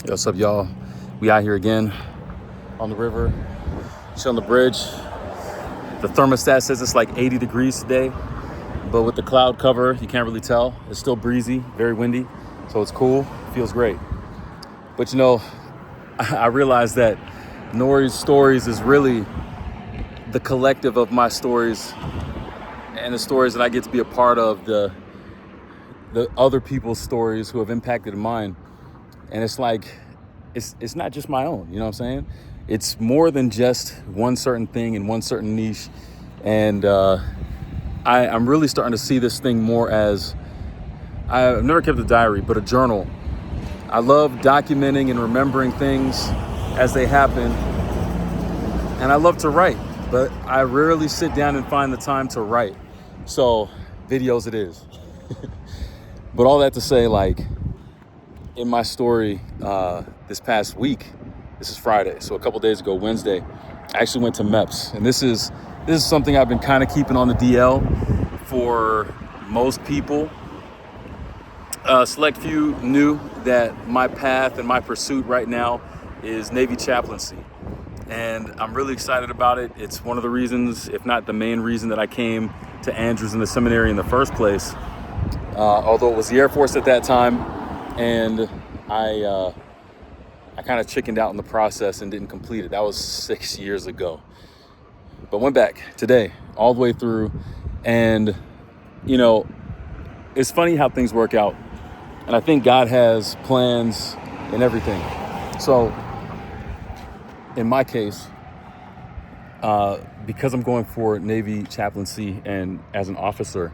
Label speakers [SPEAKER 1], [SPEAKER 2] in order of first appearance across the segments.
[SPEAKER 1] Yo, what's up, y'all? We out here again on the river, on the bridge. The thermostat says it's like 80 degrees today, but with the cloud cover, you can't really tell. It's still breezy, very windy, so it's cool. Feels great. But I realized that Nori's stories is really the collective of my stories and the stories that I get to be a part of, the other people's stories who have impacted mine. And it's like, it's not just my own, you know what I'm saying? It's more than just one certain thing in one certain niche. And I'm really starting to see this thing more as, I've never kept a diary, but a journal. I love documenting and remembering things as they happen. And I love to write, but I rarely sit down and find the time to write. So videos it is. But all that to say, like, in my story this past week, this is Friday, so a couple days ago, Wednesday, I actually went to MEPS. And this is something I've been kind of keeping on the DL for most people. Select few knew that my path and my pursuit right now is Navy chaplaincy. And I'm really excited about it. It's one of the reasons, if not the main reason, that I came to Andrews in the seminary in the first place. Although it was the Air Force at that time, and I kind of chickened out in the process and didn't complete it. That was 6 years ago. But went back today, all the way through. And, it's funny how things work out. And I think God has plans in everything. So, in my case, because I'm going for Navy chaplaincy and as an officer,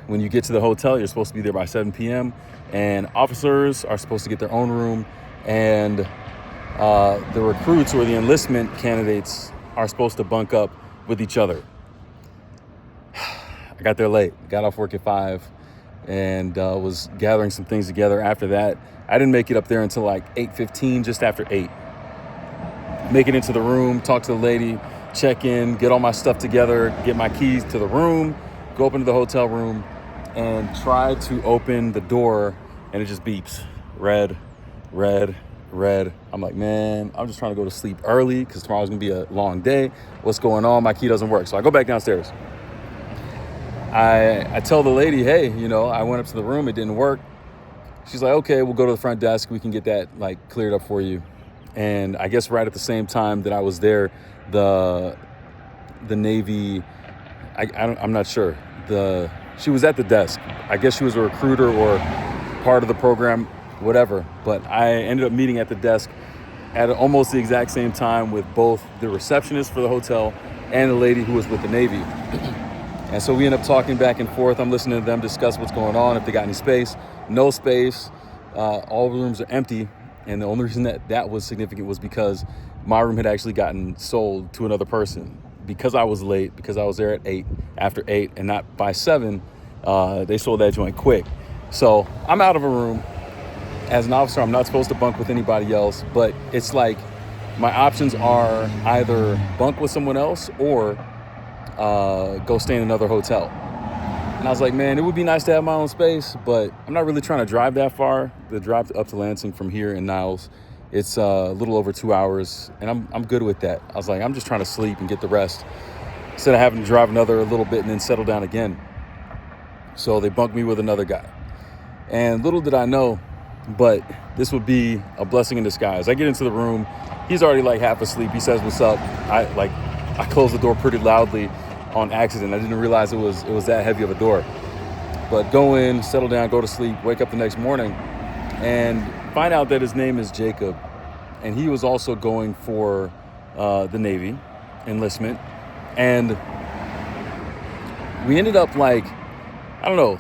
[SPEAKER 1] when you get to the hotel, you're supposed to be there by 7 p.m. And officers are supposed to get their own room. And the recruits or the enlistment candidates are supposed to bunk up with each other. I got there late, got off work at 5, and was gathering some things together after that. I didn't make it up there until like 8:15, just after 8. Make it into the room, talk to the lady, check in, get all my stuff together, get my keys to the room, go up into the hotel room, and try to open the door, and it just beeps. Red. I'm like, man, I'm just trying to go to sleep early because tomorrow's going to be a long day. What's going on? My key doesn't work. So I go back downstairs. I tell the lady, hey, I went up to the room. It didn't work. She's like, okay, we'll go to the front desk. We can get that cleared up for you. And I guess right at the same time that I was there, the Navy, I'm not sure. She was at the desk. I guess she was a recruiter or part of the program, whatever. But I ended up meeting at the desk at almost the exact same time with both the receptionist for the hotel and the lady who was with the Navy. And so we ended up talking back and forth. I'm listening to them discuss what's going on, if they got any space. No space. All the rooms are empty. And the only reason that was significant was because my room had actually gotten sold to another person. Because I was late, because I was there at 8, after 8, and not by 7, they sold that joint quick. So I'm out of a room. As an officer, I'm not supposed to bunk with anybody else, but it's like my options are either bunk with someone else or go stay in another hotel. And I was like, man, it would be nice to have my own space, but I'm not really trying to drive that far. The drive up to Lansing from here in Niles, it's a little over 2 hours, and I'm good with that. I was like, I'm just trying to sleep and get the rest instead of having to drive another little bit and then settle down again. So they bunked me with another guy. And little did I know, but this would be a blessing in disguise. I get into the room. He's already half asleep. He says, what's up? I closed the door pretty loudly on accident. I didn't realize it was that heavy of a door. But go in, settle down, go to sleep, wake up the next morning, and find out that his name is Jacob. And he was also going for the Navy enlistment. And we ended up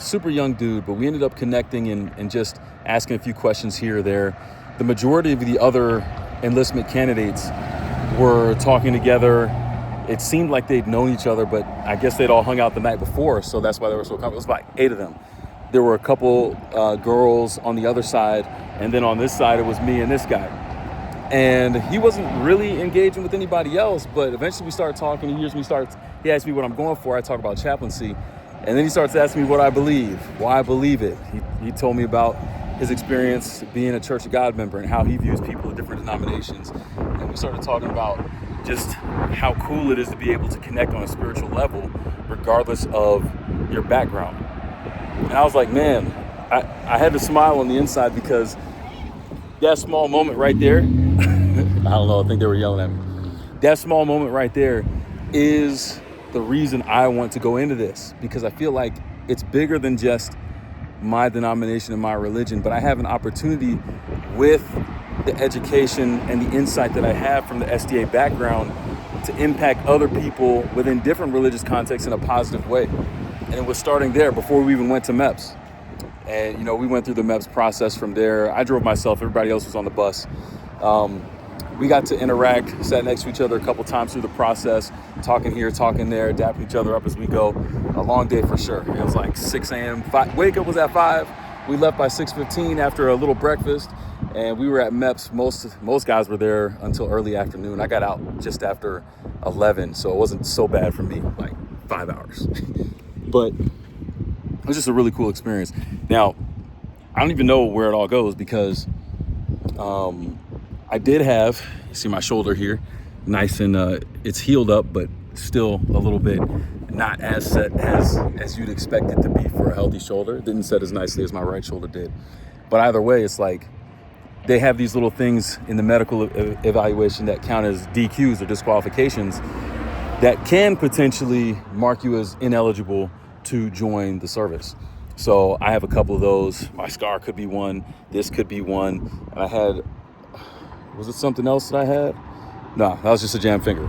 [SPEAKER 1] super young dude, but we ended up connecting and just asking a few questions here or there. The majority of the other enlistment candidates were talking together. It seemed like they'd known each other, but I guess they'd all hung out the night before, so that's why they were so comfortable. It was about 8 of them. There were a couple girls on the other side, and then on this side, it was me and this guy. And he wasn't really engaging with anybody else, but eventually we started talking. He asked me what I'm going for. I talk about chaplaincy. And then he starts asking me what I believe, why I believe it. He told me about his experience being a Church of God member and how he views people of different denominations. And we started talking about just how cool it is to be able to connect on a spiritual level, regardless of your background. And I was like, man, I had to smile on the inside, because that small moment right there, I don't know, I think they were yelling at me. That small moment right there is the reason I want to go into this, because I feel like it's bigger than just my denomination and my religion, but I have an opportunity with the education and the insight that I have from the SDA background to impact other people within different religious contexts in a positive way. And it was starting there before we even went to MEPS. And, we went through the MEPS process from there. I drove myself, everybody else was on the bus. We got to interact, sat next to each other a couple times through the process, talking here, talking there, dapping each other up as we go. A long day for sure. It was like 6 a.m. Wake up was at 5. We left by 6:15 after a little breakfast, and we were at MEPS. Most guys were there until early afternoon. I got out just after 11, so it wasn't so bad for me, like 5 hours. But it was just a really cool experience. Now, I don't even know where it all goes, because I did have, you see my shoulder here, nice and it's healed up, but still a little bit not as set as you'd expect it to be for a healthy shoulder. It didn't set as nicely as my right shoulder did. But either way, it's like they have these little things in the medical evaluation that count as DQs or disqualifications that can potentially mark you as ineligible to join the service. So I have a couple of those. My scar could be one. This could be one. And I had, was it something else that I had? No, that was just a jam finger.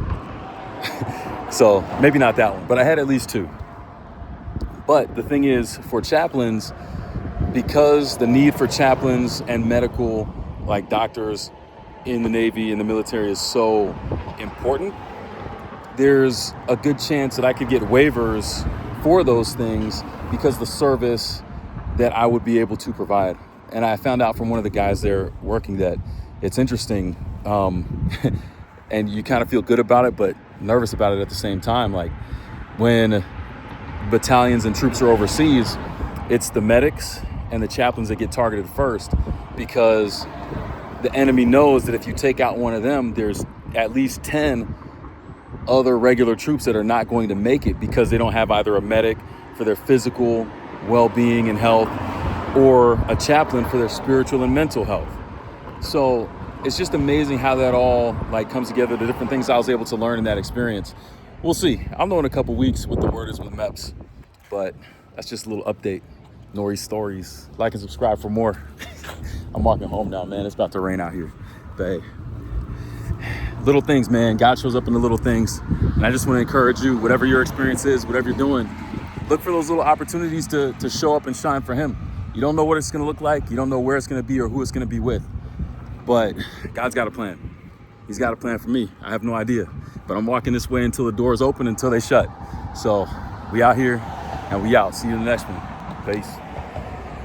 [SPEAKER 1] So maybe not that one, but I had at least 2. But the thing is, for chaplains, because the need for chaplains and medical, like doctors in the Navy and the military, is so important, there's a good chance that I could get waivers for those things because the service that I would be able to provide. And I found out from one of the guys there working that it's interesting, and you kind of feel good about it, but nervous about it at the same time. Like when battalions and troops are overseas, it's the medics and the chaplains that get targeted first, because the enemy knows that if you take out one of them, there's at least 10 other regular troops that are not going to make it because they don't have either a medic for their physical well-being and health or a chaplain for their spiritual and mental health. So it's just amazing how that all comes together, the different things I was able to learn in that experience. We'll see. I'll know in a couple weeks what the word is with MEPS, but that's just a little update. Nori Stories. Like and subscribe for more. I'm walking home now, man. It's about to rain out here. But hey, little things, man. God shows up in the little things. And I just want to encourage you, whatever your experience is, whatever you're doing, look for those little opportunities to show up and shine for him. You don't know what it's going to look like. You don't know where it's going to be or who it's going to be with. But God's got a plan. He's got a plan for me. I have no idea. But I'm walking this way until the doors open, until they shut. So we out here and we out. See you in the next one. Peace.